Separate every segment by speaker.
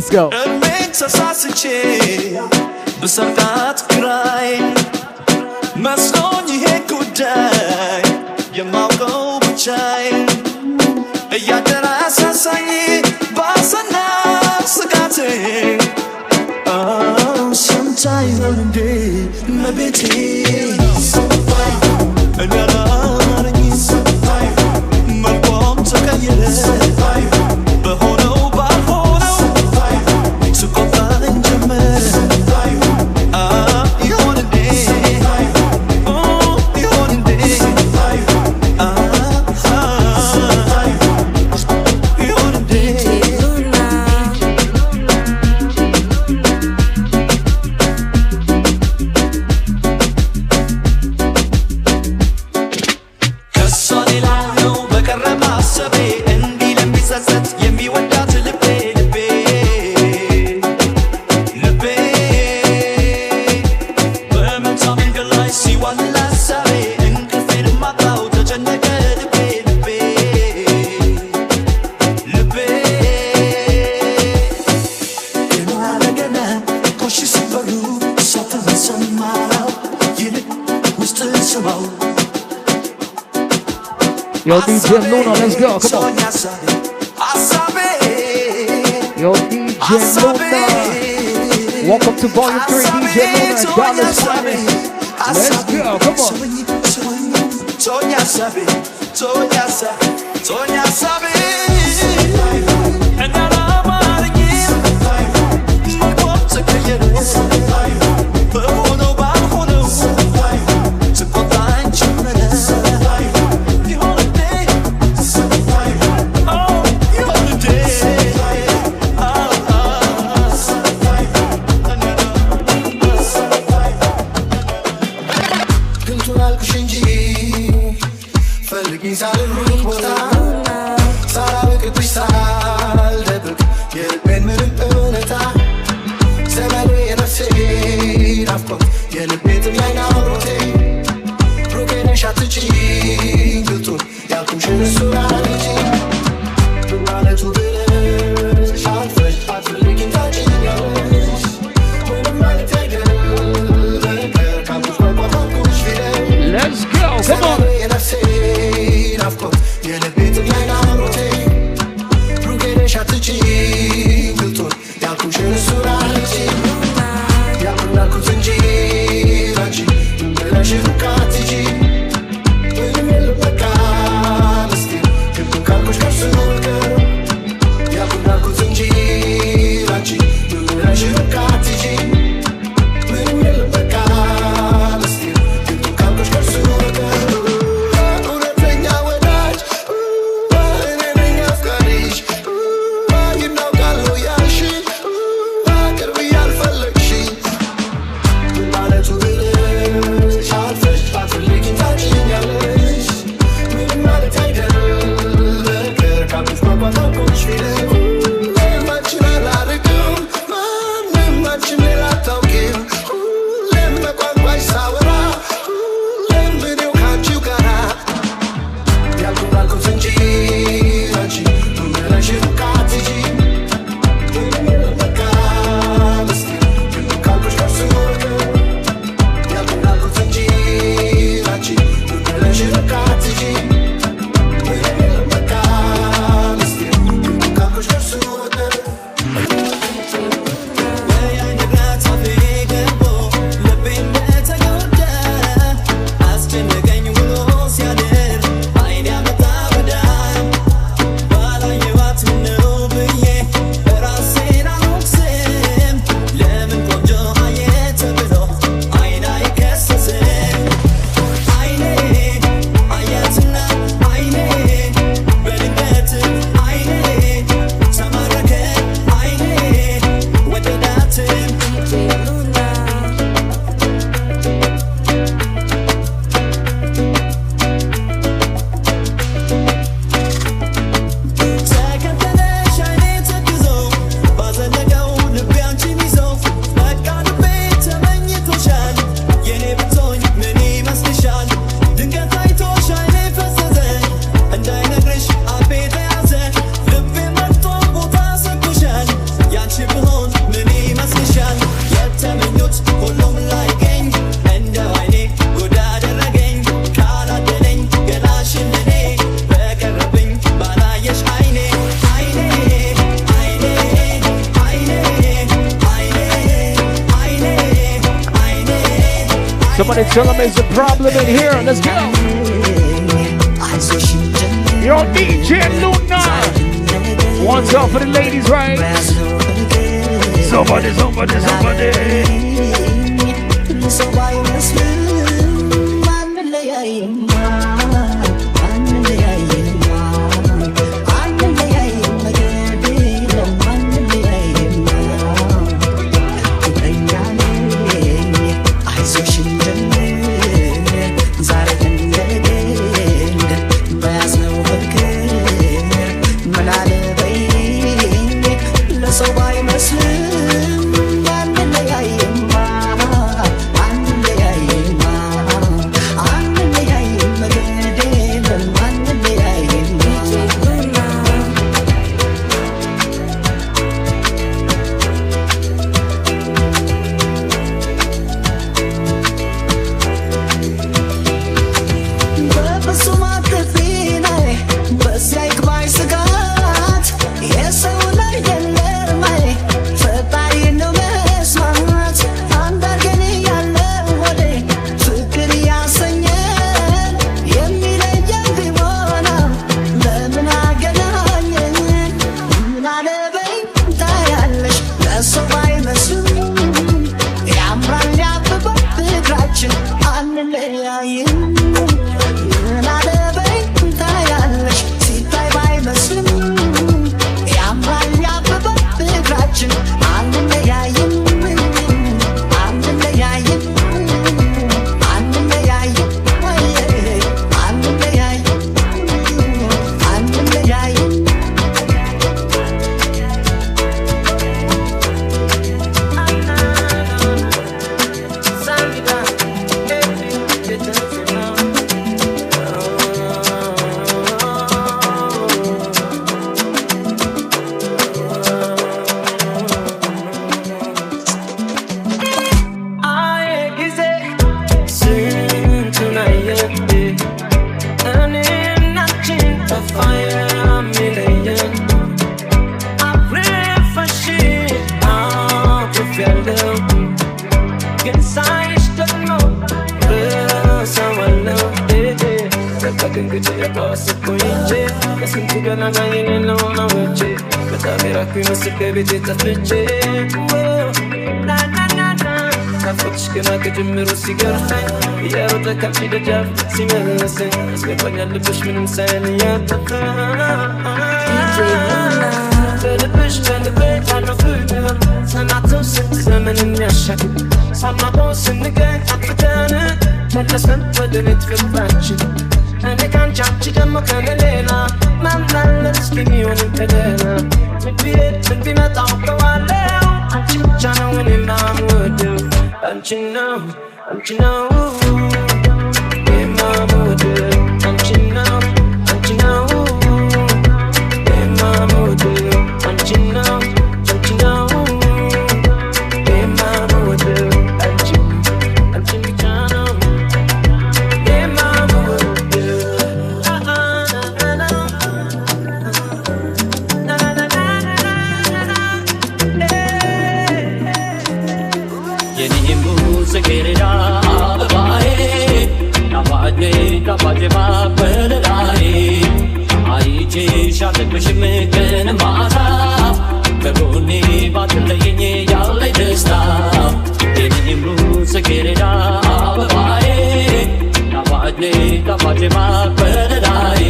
Speaker 1: Let's go.
Speaker 2: Sometimes one day, my beauty.
Speaker 1: Yo, DJ Luna, let's go, come on. Yo, DJ Luna. Welcome to Volume 3, DJ Luna, Dallas Finest. Let's go, come on.
Speaker 2: Felix, I
Speaker 1: Somebody tell them there's a problem in here. Let's go. Yo, DJ Luna. One's out for the ladies, right? Somebody.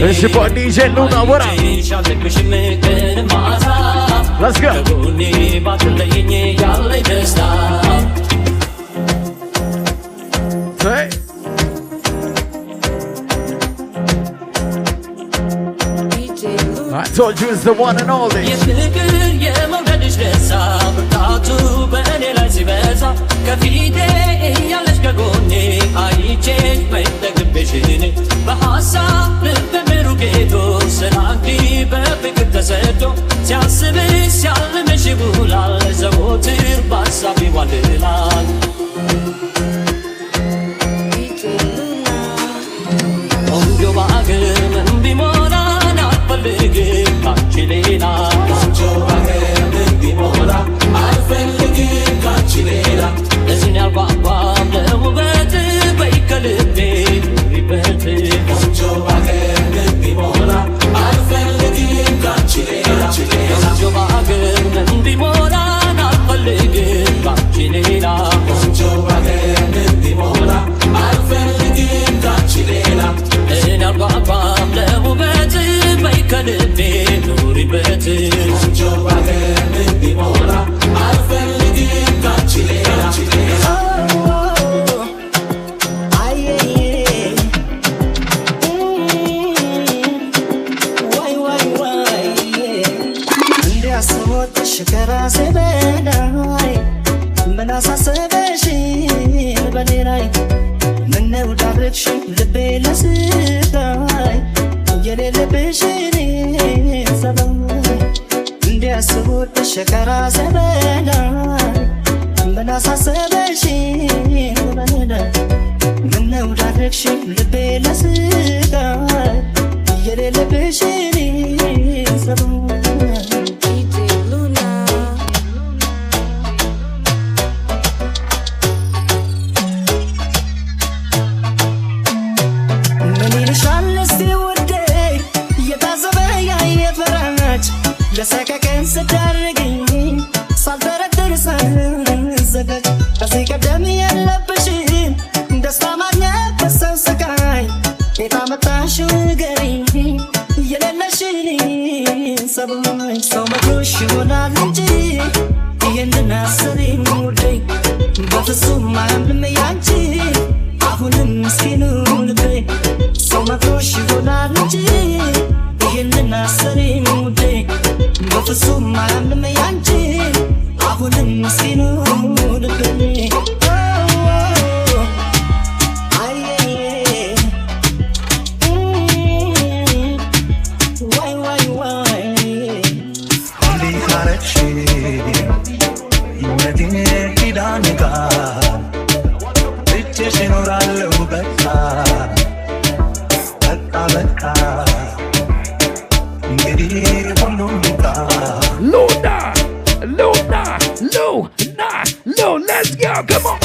Speaker 1: It's your boy DJ Luna, what up? Let's go. Hey. I told you it's the one and only.
Speaker 2: ዳረግሽኝ ልቤ ለስቃይ የሌለብሽን ሰባይ እንዲያስቡት ተሸከራ ዘበላይ ምናሳሰበሽኝ በነዳይ ምነው ዳረግሽኝ ልቤ ለስቃይ የሌለብሽን ሰባይ ለሰከከን ስዳርግኝ ሳልጠረጥር ሳልዘጋጅ ከዚህ ቀደም የለብሽን ደስታ ማግኘት በሰው ስቃይ ጌታ መጣሽው ንገሪኝ የሌለሽን ሰባይ ሰው መክሮሽ ይሆናል እንጂ ይህንን አሰሪኝ ውዴ በፍጹም አያምንም ያንቺ አሁንም ምስኪኑ ልቤ ሰው መክሮሽ ይሆናል እንጂ ይህንን አሰሪኝ ውዴ በፍጹም አያምንም ያንቺ አሁንም ምስኪኑ ልቤ
Speaker 1: Let's go, come on.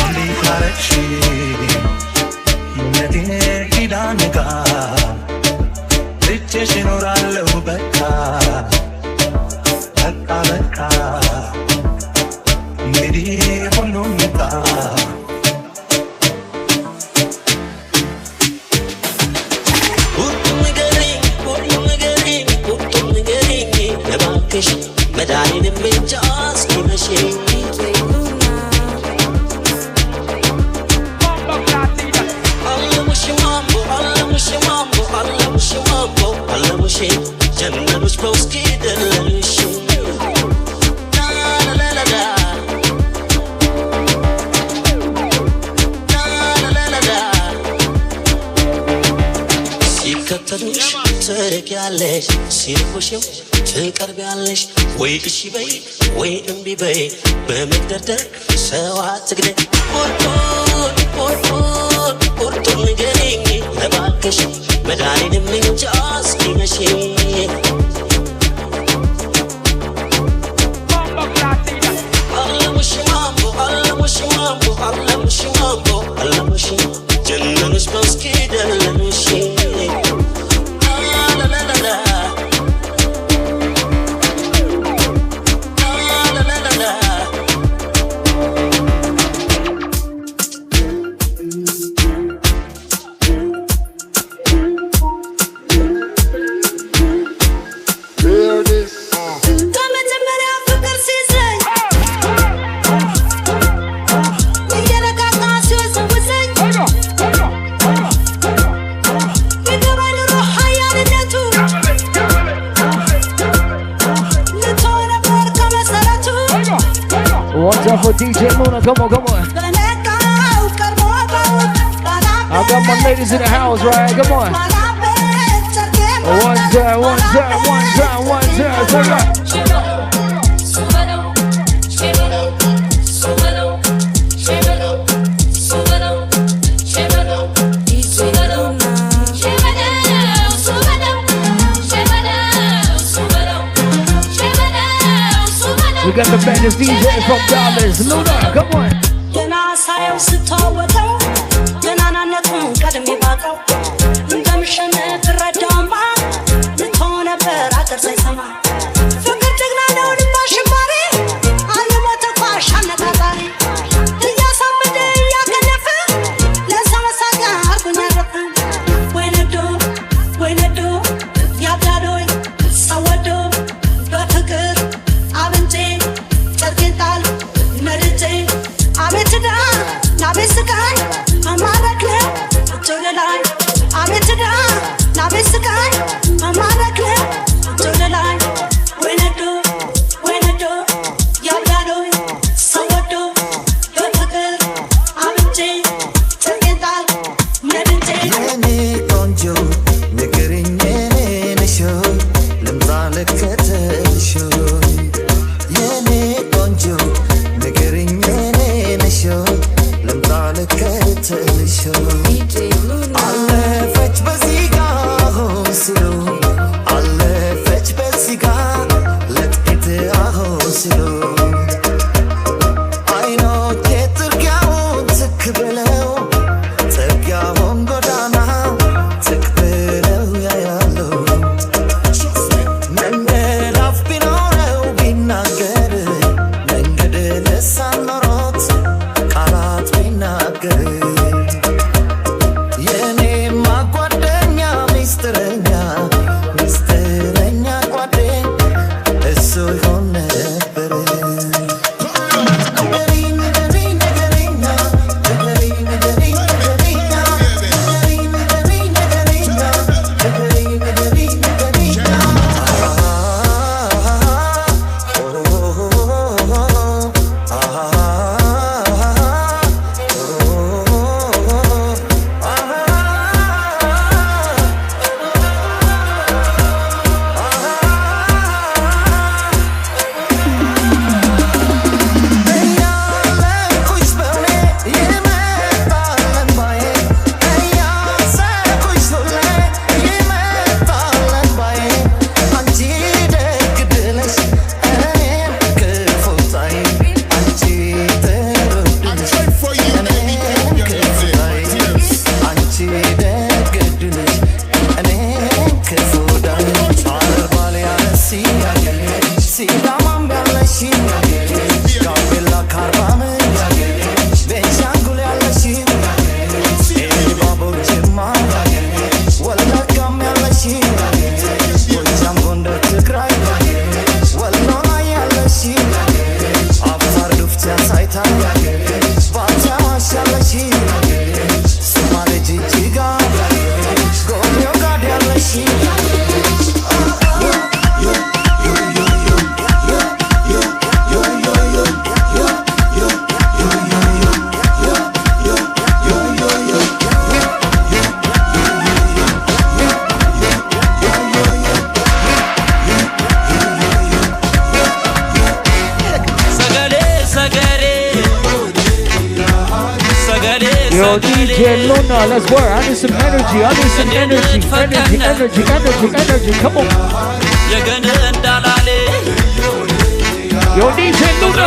Speaker 1: ሲርኩሽም ትቀርቢያለሽ ወይ እሺ በይ ወይ እምቢ በይ በመግደርደር ሰው አትግደይ ቁርጡን ንገሪኝ እባክሽ መድኃኒንም እንጃ እስኪመሽ አለሙሽ ጀነኑሽ በውስኪ ደለሉሽ For DJ Luna, come on, come on. I got my ladies in the house, right? Come on. One time, one time, one time, one time. Come on. We got the baddest DJ from Dallas, Luna, come on. Yo, DJ Luna, let's work. I need some energy. I need some energy. Energy. Come on. Yo, DJ Luna.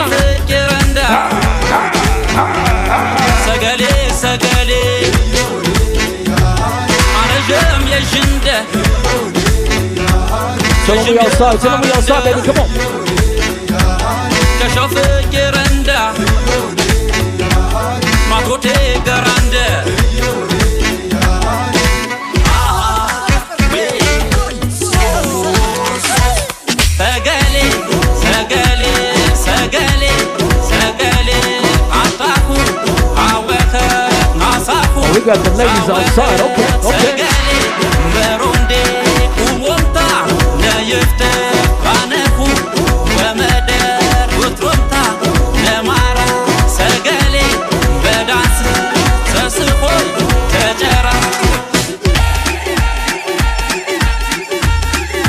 Speaker 1: Tell them we outside, baby. Come on. Oh, we got the ladies outside. Okay.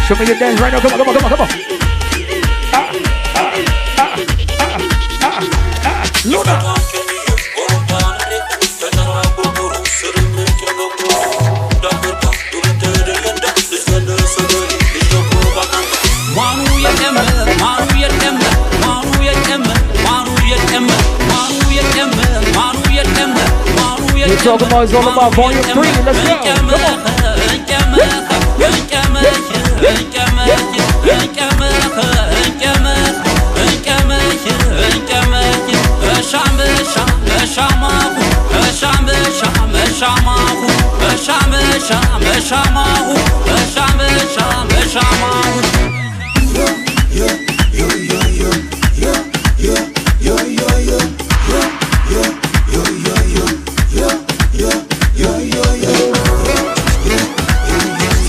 Speaker 1: Show me your dance right now. Come on. Luna. We're talking about it's all about volume 3. Let's go. Come on.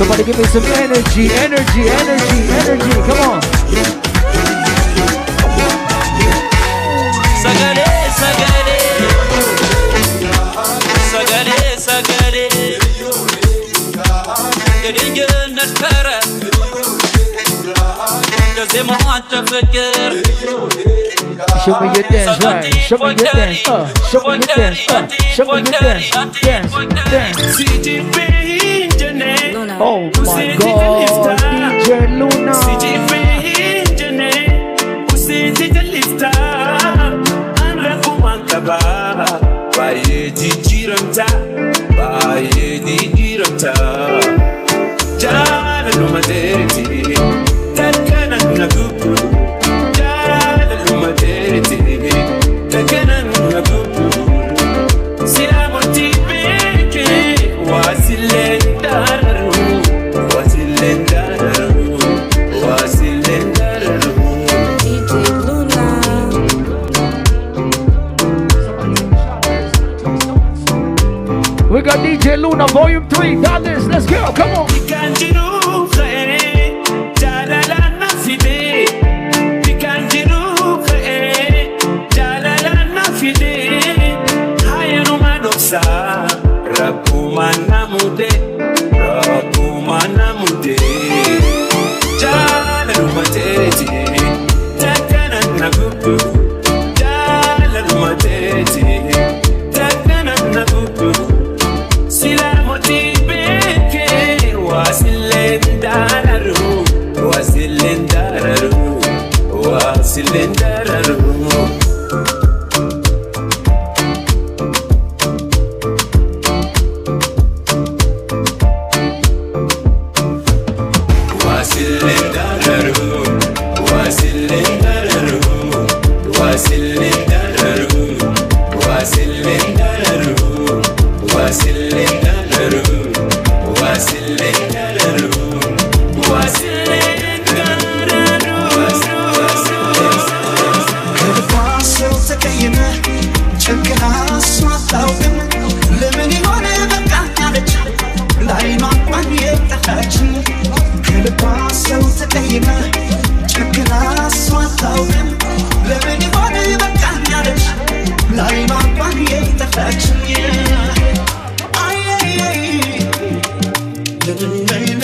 Speaker 1: Somebody give me some energy. Come on. Show me your dance, right? Show me your dance, dance. Oh my God, DJ Luna. We got DJ Luna, volume 3, $. Let's go, come on.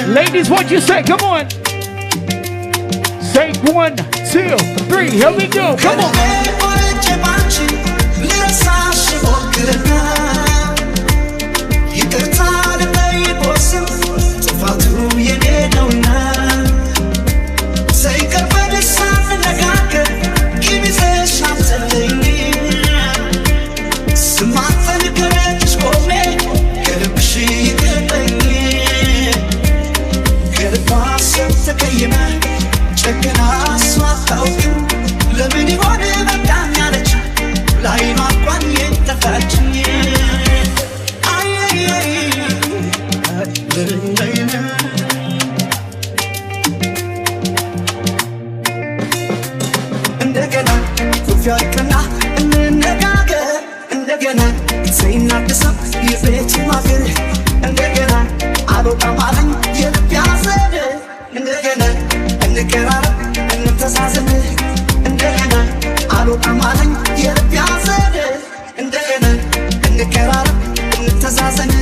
Speaker 1: Ladies, what you say? Come on. Say 1, 2, 3. Here we go. Come on.
Speaker 2: ልቀድሰው የቤት ማገር እንደገና አልወጣም አለኝ የልብ ያዘን እንደገና እንቀራረብ እንተሳሰብ እንደገና አልወጣም አለኝ የልብ ያዘን እንደገና እንቀራረብ እንተሳሰብ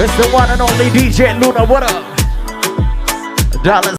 Speaker 1: It's the one and only DJ Luna, what up? Dallas.